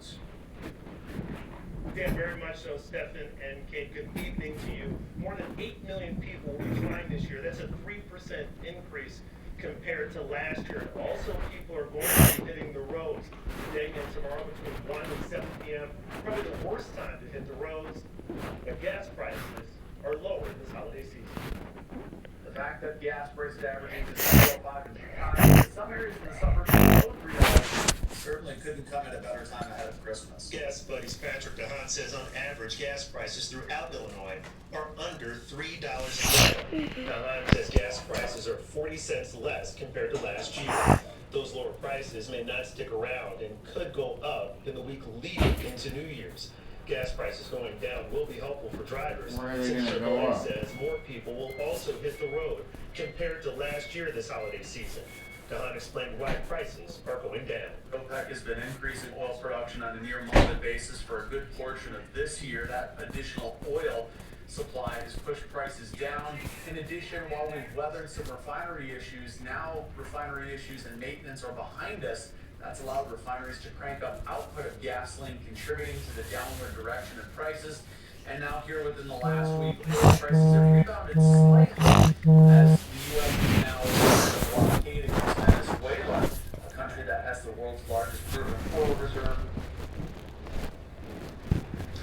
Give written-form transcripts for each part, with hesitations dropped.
roads. Dan, very much so, Stefan and Kate. Good evening to you. More than 8 million people will be flying this year. That's a 3% increase compared to last year. And also, people are going to be hitting the roads today and tomorrow between 1 and 7 p.m. Probably the worst time to hit the roads. And gas prices are lower this holiday season. The fact that gas prices averaging to $0.05 in Chicago, in some areas in the suburbs below $3 certainly couldn't come at a better time ahead of Christmas. Gas Buddies Patrick DeHaan says on average gas prices throughout Illinois are under $3 a gallon. DeHaan says gas prices are 40 cents less compared to last year. Those lower prices may not stick around and could go up in the week leading into New Year's. Gas prices going down will be helpful for drivers. Where are they Since gonna go up? says more people will also hit the road compared to last year this holiday season. DeHaan explained why prices are going down. OPEC has been increasing oil production on a near monthly basis for a good portion of this year. That additional oil supply has pushed prices down. In addition, while we've weathered some refinery issues, now refinery issues and maintenance are behind us. That's allowed refineries to crank up output of gasoline, contributing to the downward direction of prices. And now here within the last week, oil prices have rebounded slightly as the U.S. is now under blockade against Venezuela, a country that has the world's largest proven oil reserve.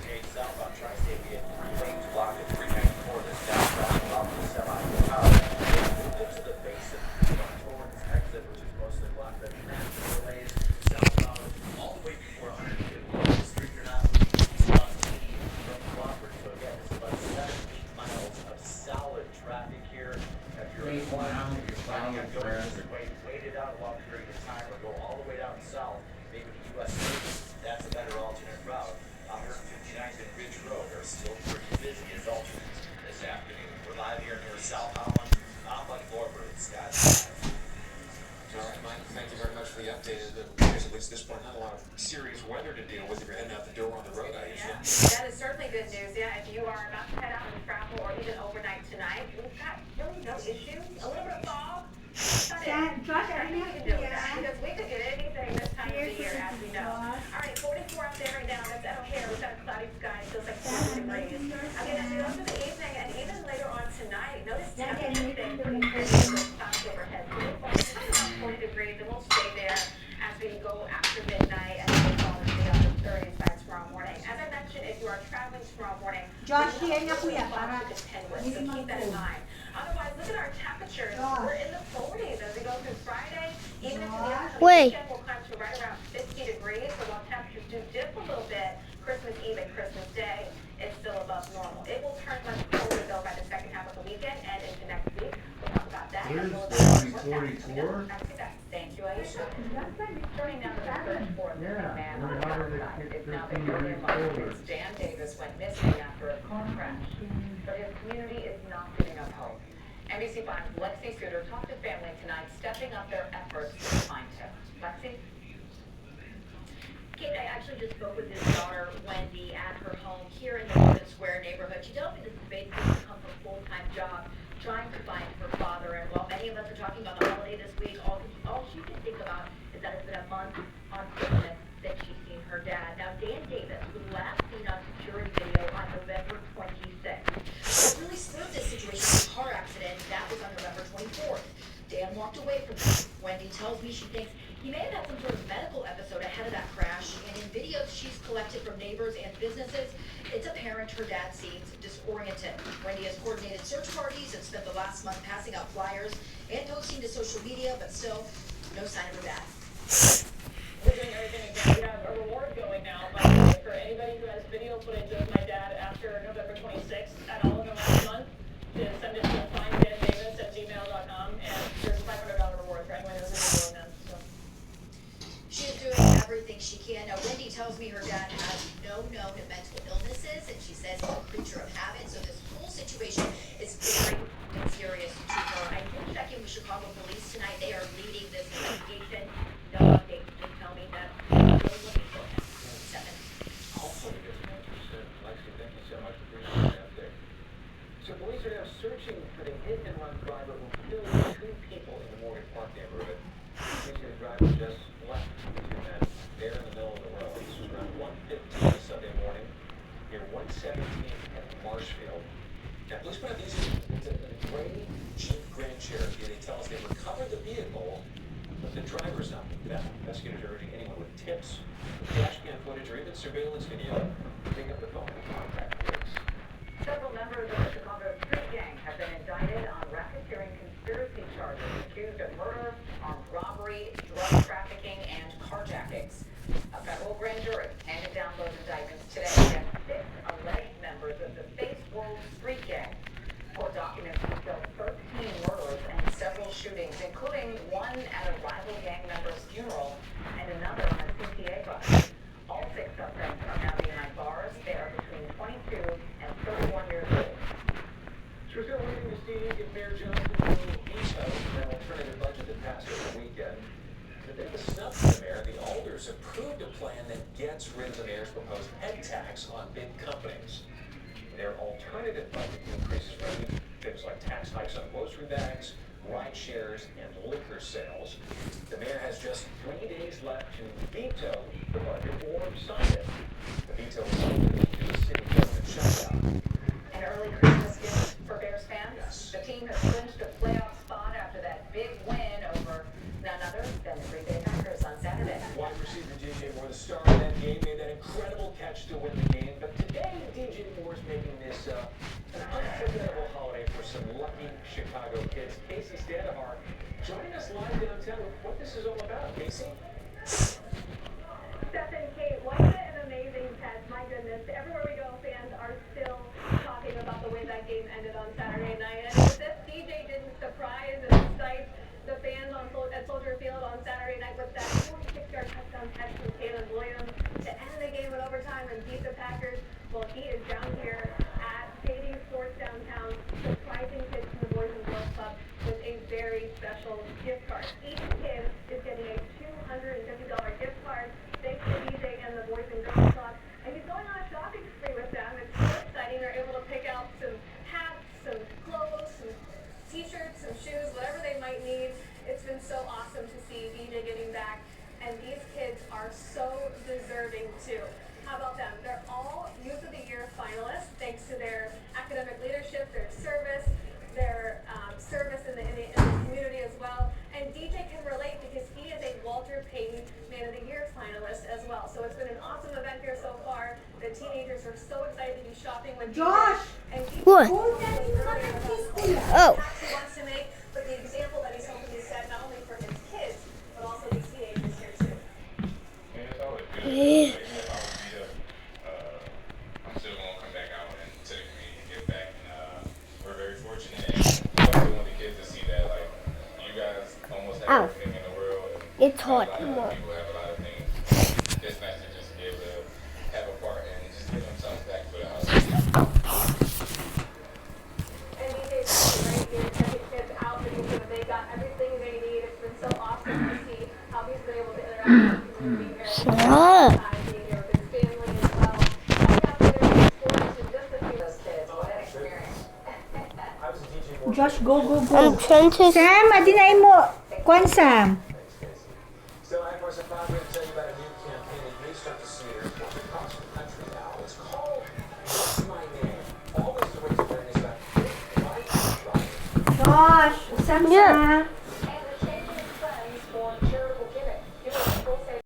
Heading southbound Tri-State, we had 3 lanes blocked at 394 this downbound off the semi-power. Moved into the basin towards exit, which is mostly blocked at massive delays southbound all the way before 150th Street. You're not eastbound 80 from Crawford. So again, this is about 7-8 miles of solid traffic here. If you're planning on going this way, wait it out a long period of time, or go all the way down south, maybe to US 30. That's a better alternate route. 159th and Ridge Road are still pretty busy as alternates this afternoon. We're live here near South Holland. I'm Mike Lorber, Scott. All right, Mike, thank you very much for the update. There's at least at this point not a lot of serious weather to deal with if you're heading out the door on the road, I assume. That is certainly good news. Yeah, if you are about to head out and travel or even overnight tonight, we've got really no issues. A little bit of fog. Josh, I think we can deal with that because we could get anything this time of the year, as we know. All right, 44 out there right now. That's at O'Hare. We've got a cloudy sky. It feels like 40 degrees. Again, as we look for the evening and even later on tonight, notice temperatures staying pretty crazy with clouds overhead. So we're about 40 degrees, and we'll stay there as we go after midnight and then fall into the upper 30s by tomorrow morning. As I mentioned, if you are traveling tomorrow morning, Josh, we will yan also kuya, be para to contend with, so keep that in mind. Otherwise, look at our temperatures. We're in the 40s as we go through Friday. Even into the end of the weekend, we'll climb to right around 50 degrees. So while temperatures do dip a little bit, Christmas Eve and Christmas Day, it's still above normal. It will turn much colder though by the second half of the weekend and into next week. We'll talk about that. Where's What's 44? I see that. Thank you, Aisha. Turning now to the search for a missing man on the outside. It's now been nearly a month since Dan Davis went missing after a car crash. But his community is not giving up hope. NBC5's Lexi Suter talked to family tonight, stepping up their efforts to find him. Lexi? Kate, I actually just spoke with his daughter, Wendy, at her home here in the Golden Square neighborhood. She tells me this has basically become her full-time job, trying to find her father. And while many of us are talking about the holiday this week, all she can think about is that it's been a month on Christmas that she's seen her dad. Now, Dan Davis was last seen on security video on November 26th. What really spurred this situation was a car accident. That was on November 24th. Dan walked away from him. Wendy tells me she thinks he may have had some sort of medical episode ahead of that crash, and in videos she's collected from neighbors and businesses, it's apparent her dad seems disoriented. Wendy has coordinated search parties and spent the last month passing out flyers and posting to social media, but still, no sign of her dad. We're doing everything again. We have a reward going now, by the way, for anybody who has video footage of my dad after November 26th at all of the last month to send it to finddandavis@gmail.com, and there's a $500 reward for anyone who has a video of them. So. She is doing everything she can. Now, Wendy tells me her dad has no known mental illnesses, and she says he's a creature of habit, so this whole situation is very serious to her. I did check in with Chicago police tonight. They are leading this investigation. No updates, just tell me that they're really looking for him. Stefan. Hopefully this matches. Lexi, thank you so much for bringing that update. So police are now searching for the hit-and-run driver who killed 2 people in the Morgan Park neighborhood. The driver just left the 2 men there in the middle of the road. This was around 117th and Marshfield. Now, police put out these it's a gray Jeep Grand Cherokee. They tell us they recovered the vehicle, but the driver's not been found. Investigators are urging anyone with tips, dash cam footage, or even surveillance video to pick up the phone and contact police. Several members of the Chicago street gang have been indicted on racketeering conspiracy charges, accused of murder, armed robbery, drug trafficking, and carjackings. A federal grand jury handed down those indictments today against 6 alleged members of the Face World street gang. Court documents detail 13 murders and several shootings, including one at a rival gang member's funeral and another on a CTA bus. All 6 suspects are now behind bars. They are between 22 and 31 years old. So we're still waiting to see if Mayor Johnson will veto an alternative budget that passed over the weekend. In a bit of a snub for the mayor, the alders approved a plan that gets rid of the mayor's proposed head tax on big companies. Their alternative budget increases revenue, things like tax hikes on grocery bags, ride shares, and liquor sales. The mayor has just 3 days left to veto the budget or sign it. The veto is open to a city government shutdown. An early Christmas gift for Bears fans. Yes. The team has clinched a playoff spot after that big win over none other than the Green Bay Packers on Saturday. wide receiver DJ Moore, the star of that game, made that incredible catch to win the game. But today, DJ Moore's making this an unforgettable holiday for some lucky Chicago kids. Casey Standahar joining us live downtown with what this is all about. Casey? Steph and Kate, wasn't it an amazing test? My goodness, everywhere we go, fans are still talking about the way that game ended on Saturday night. And as if DJ didn't surprise and excite the fans at Soldier Field on Saturday night with that 46-yard touchdown catch from Caleb Williams to end the game in overtime and beat the Packers. Well, he is down here at Stadium Sports downtown, surprising kids from the Boys and Girls Club with a very special gift card. Each kid is getting a $250 gift card thanks to DJ and the Boys and Girls Club. And he's going on a shopping spree with them. It's so exciting. They're able to pick out some hats, some clothes, some t-shirts, some shoes, whatever they might need. It's been so awesome to see DJ getting back. And these kids are so deserving too. How about them? They're all Youth of the Year finalists thanks to their academic leadership, their service in the community as well. And DJ can relate because he is a Walter Payton Man of the Year finalist as well. So it's been an awesome event here so far. The teenagers are so excited to be shopping with Josh! DJ. And DJ What? oh. He wants to make, but the example that he's hoping to set not only for his kids, but also these teenagers here too. Yeah. I'm still gonna come back out and to the community and give back. And we're very fortunate. And I want the kids to see that, like, you guys almost have everything in the world. And It's hot. a lot of people have a lot of things. It's nice to just be able to have a part and just give them something back for the house. And DJ's been great here, checking kids out, making sure that they got everything they need. It's been so awesome to see how he's been able to interact with the community here. Shut up. Being here with his family as well. Coming out there in sports and just a few of those kids. What an experience. I was a DJ Moore. Josh, go, go, I'm go. trying to. Sam, adinay mo. Kwan Sam. Thanks, Casey. Still, I'm Marcia Bob here to tell you about a new campaign that you may start to see at airports across the country now. It's called What's My Name? Always to raise awareness about big life driving. Josh, Sam Yeah. sa.